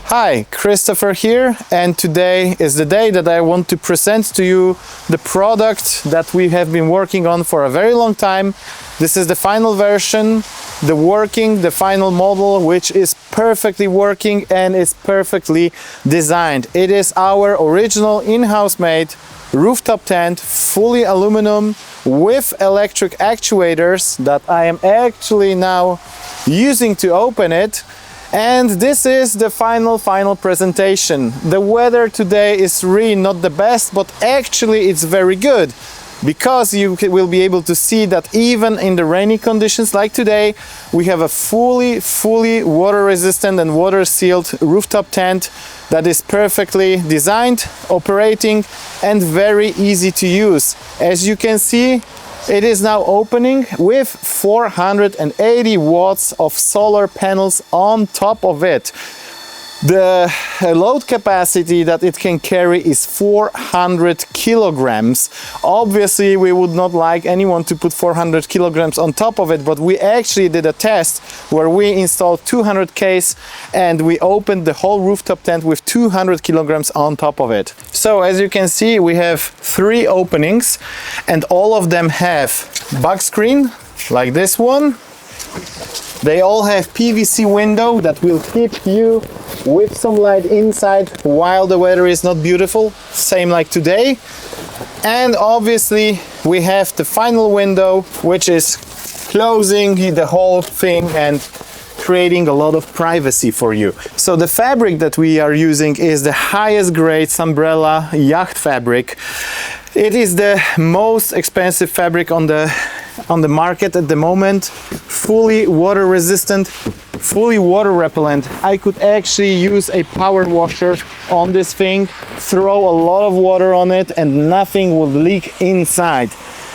Hi, Christopher here, and today is the day that I want to present to you the product that we have been working on for a very long time. This is the final version, the final model, which is perfectly working and is perfectly designed. It is our original in-house made rooftop tent, fully aluminum with electric actuators that I am actually now using to open it. And this is the final presentation. The weather today is really not the best, but actually it's very good, because you will be able to see that even in the rainy conditions like today, we have a fully water resistant and water sealed rooftop tent that is perfectly designed, operating, and very easy to use. As you can see, it is now opening with 480 watts of solar panels on top of it. The load capacity that it can carry is 400 kilograms. Obviously, we would not like anyone to put 400 kilograms on top of it, but we actually did a test where we installed 200 Ks and we opened the whole rooftop tent with 200 kilograms on top of it. So as you can see, we have 3 openings and all of them have bug screen like this one. They all have PVC window that will keep you with some light inside while the weather is not beautiful, same like today. And obviously we have the final window, which is closing the whole thing and creating a lot of privacy for you. So the fabric that we are using is the highest grade Sunbrella yacht fabric. It is the most expensive fabric on the market at the moment. Fully water resistant, fully water repellent. I could actually use a power washer on this thing, throw a lot of water on it, and nothing will leak inside.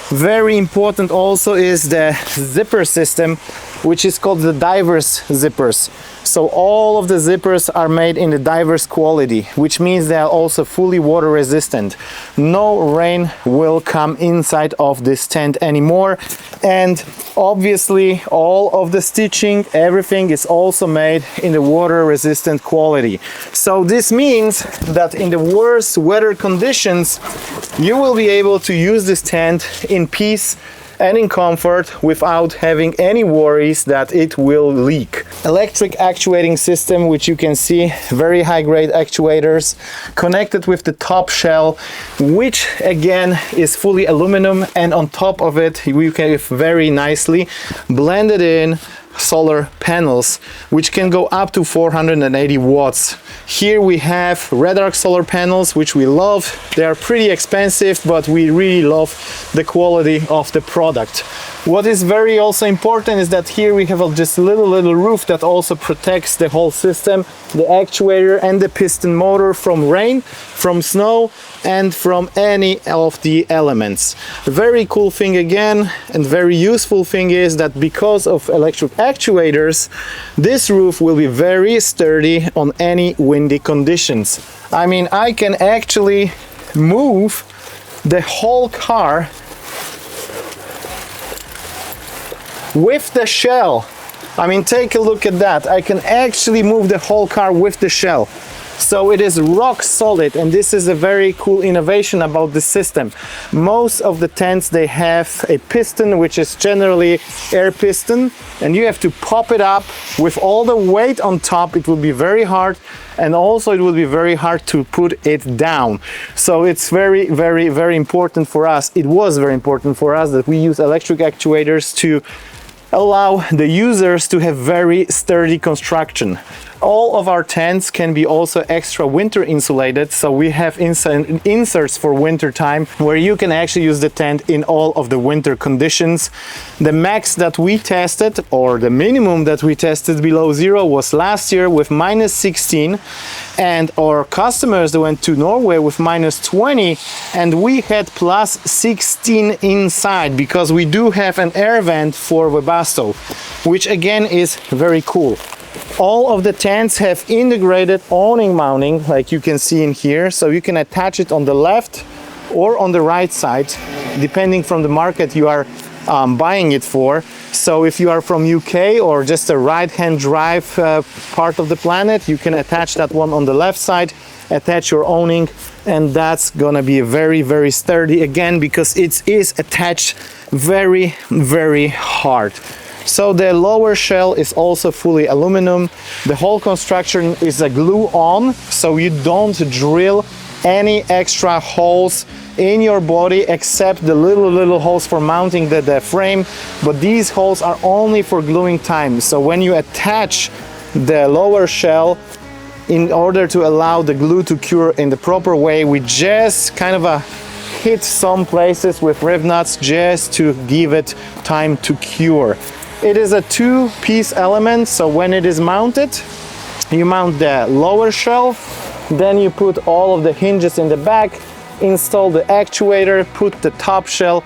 Very important also is the zipper system, which is called the diver's zippers. So all of the zippers are made in the diver's quality, which means they are also fully water resistant. No rain will come inside of this tent anymore. And obviously all of the stitching, everything is also made in the water resistant quality. So this means that in the worst weather conditions, you will be able to use this tent in peace and in comfort without having any worries that it will leak. Electric actuating system, which you can see, very high grade actuators connected with the top shell, which again is fully aluminum, and on top of it we can very nicely blended in solar panels, which can go up to 480 watts. Here we have red arc solar panels, which we love. They are pretty expensive, but we really love the quality of the product. What is very also important is that here we have just a little roof that also protects the whole system, the actuator and the piston motor from rain, from snow, and from any of the elements. Very cool thing again, and very useful thing is that because of electric actuators, this roof will be very sturdy on any windy conditions. I mean, I can actually move the whole car with the shell. I mean, take a look at that. I can actually move the whole car with the shell. So it is rock solid, and this is a very cool innovation about the system. Most of the tents, they have a piston, which is generally air piston, and you have to pop it up with all the weight on top. It will be very hard, and also it will be very hard to put it down. So it's very important for us. It was very important for us that we use electric actuators to allow the users to have very sturdy construction. All of our tents can be also extra winter insulated, so we have inserts for winter time where you can actually use the tent in all of the winter conditions. The max that we tested, or the minimum that we tested below zero, was last year with -16, and our customers went to Norway with -20, and we had +16 inside, because we do have an air vent for Webasto, which again is very cool. All of the tents have integrated awning mounting, like you can see in here, so you can attach it on the left or on the right side, depending from the market you are buying it for. So if you are from UK or just a right-hand drive part of the planet, you can attach that one on the left side, attach your awning, and that's gonna be very, very sturdy again, because it is attached very, very hard. So the lower shell is also fully aluminum. The whole construction is a glue on, so you don't drill any extra holes in your body except the little holes for mounting the frame, but these holes are only for gluing time. So when you attach the lower shell, in order to allow the glue to cure in the proper way, we just kind of hit some places with rib nuts just to give it time to cure. It is a two-piece element, so when it is mounted, you mount the lower shell, then you put all of the hinges in the back, install the actuator, put the top shell,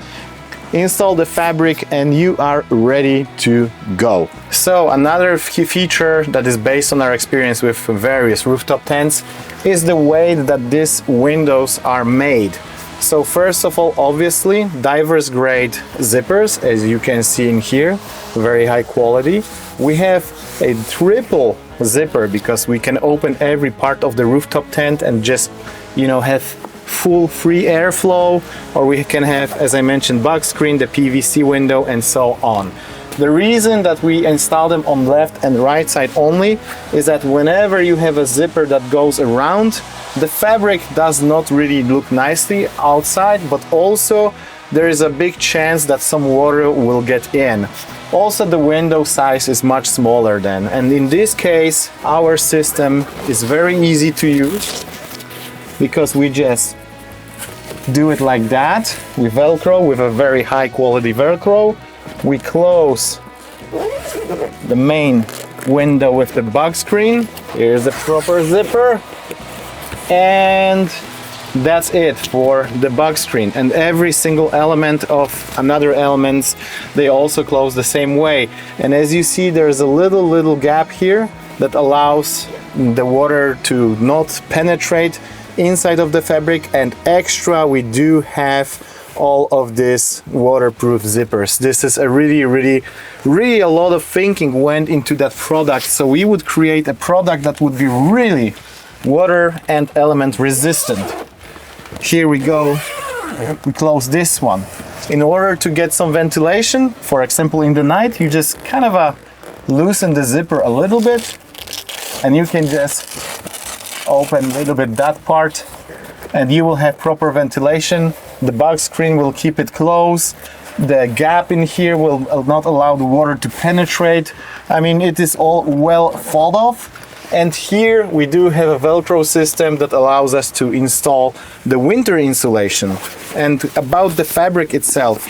install the fabric, and you are ready to go. So another key feature that is based on our experience with various rooftop tents is the way that these windows are made. So first of all, obviously, divers grade zippers, as you can see in here, very high quality. We have a triple zipper because we can open every part of the rooftop tent and just, you know, have full free airflow, or we can have, as I mentioned, box screen, the PVC window, and so on. The reason that we install them on left and right side only is that whenever you have a zipper that goes around, the fabric does not really look nicely outside, but also there is a big chance that some water will get in. Also, the window size is much smaller then, and in this case our system is very easy to use because we just do it like that. We velcro with a very high quality velcro. We close the main window with the box screen. Here's the proper zipper, and that's it for the box screen. And every single element of another elements, they also close the same way. And as you see, there's a little gap here that allows the water to not penetrate inside of the fabric. And extra, we do have all of these waterproof zippers. This is a really a lot of thinking went into that product, so we would create a product that would be really water and element resistant. Here we go. We close this one. In order to get some ventilation, for example in the night, you just kind of loosen the zipper a little bit, and you can just open a little bit that part, and you will have proper ventilation. The box screen will keep it closed. The gap in here will not allow the water to penetrate. I mean, it is all well thought of. And here we do have a Velcro system that allows us to install the winter insulation. And about the fabric itself,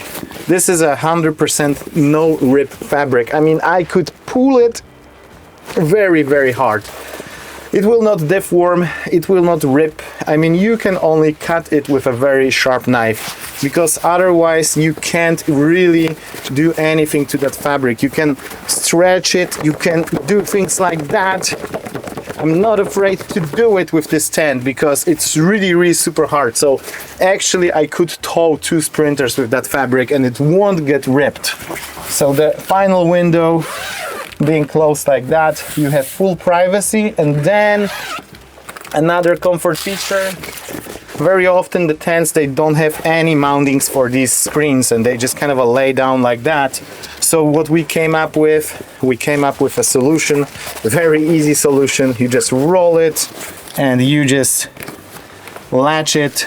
this is 100% no rip fabric. I mean, I could pull it very hard. It will not deform, it will not rip. I mean, you can only cut it with a very sharp knife, because otherwise you can't really do anything to that fabric. You can stretch it, you can do things like that. I'm not afraid to do it with this tent because it's really super hard. So actually I could tow 2 sprinters with that fabric and it won't get ripped. So the final window being closed like that, you have full privacy. And then another comfort feature, very often the tents, they don't have any mountings for these screens and they just kind of lay down like that. So what we came up with a solution, a very easy solution. You just roll it and you just latch it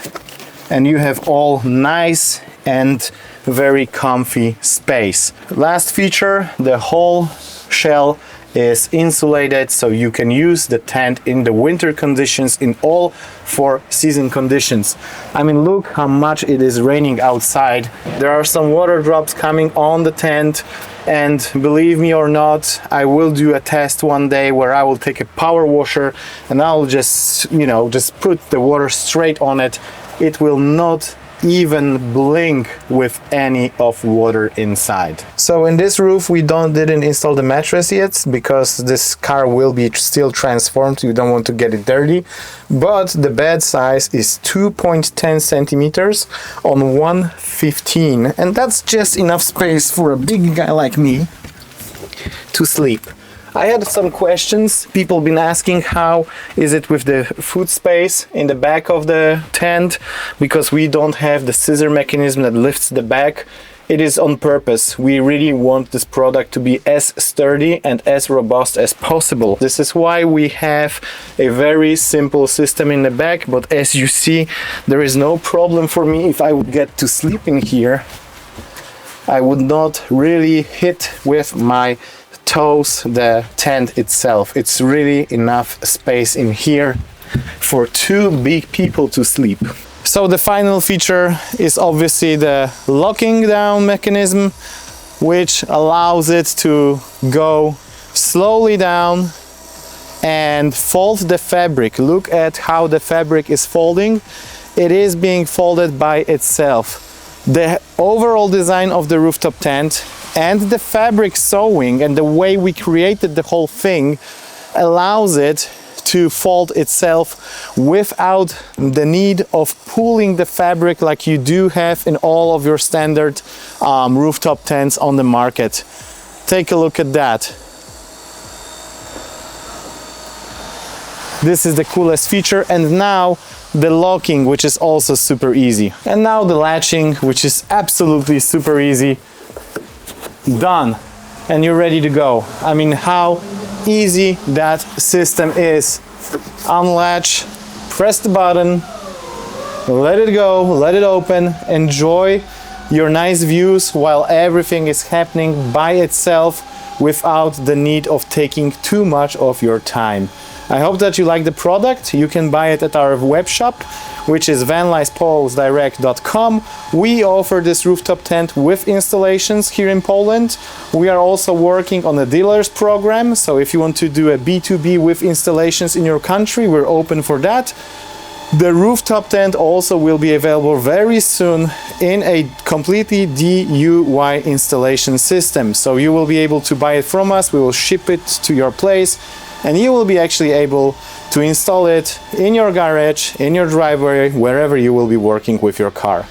and you have all nice and very comfy space. Last feature, the whole shell is insulated, so you can use the tent in the winter conditions, in all 4 season conditions. I mean, look how much it is raining outside. There are some water drops coming on the tent, and believe me or not, I will do a test one day where I will take a power washer and I'll just, you know, just put the water straight on it. It will not even blink with any of water inside. So in this roof we didn't install the mattress yet because this car will be still transformed. You don't want to get it dirty, but the bed size is 2.10 centimeters on 1 15, and that's just enough space for a big guy like me to sleep. I had some questions. People been asking how is it with the food space in the back of the tent, because we don't have the scissor mechanism that lifts the back. It is on purpose. We really want this product to be as sturdy and as robust as possible. This is why we have a very simple system in the back, but as you see, there is no problem for me if I would get to sleep in here. I would not really hit with my toes the tent itself. It's really enough space in here for two big people to sleep. So the final feature is obviously the locking down mechanism, which allows it to go slowly down and fold the fabric. Look at how the fabric is folding. It is being folded by itself. The overall design of the rooftop tent and the fabric sewing and the way we created the whole thing allows it to fold itself without the need of pulling the fabric like you do have in all of your standard rooftop tents on the market. Take a look at that. This is the coolest feature, and now the locking, which is also super easy. And now the latching, which is absolutely super easy. Done. And you're ready to go. I mean, how easy that system is. Unlatch, press the button, let it go, let it open, enjoy your nice views while everything is happening by itself without the need of taking too much of your time. I hope that you like the product. You can buy it at our web shop, which is vanlicepolsdirect.com. We offer this rooftop tent with installations here in Poland. We are also working on a dealers program, so if you want to do a B2B with installations in your country, we're open for that. The rooftop tent also will be available very soon in a completely DIY installation system. So you will be able to buy it from us, we will ship it to your place, and you will be actually able to install it in your garage, in your driveway, wherever you will be working with your car.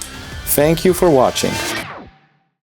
Thank you for watching.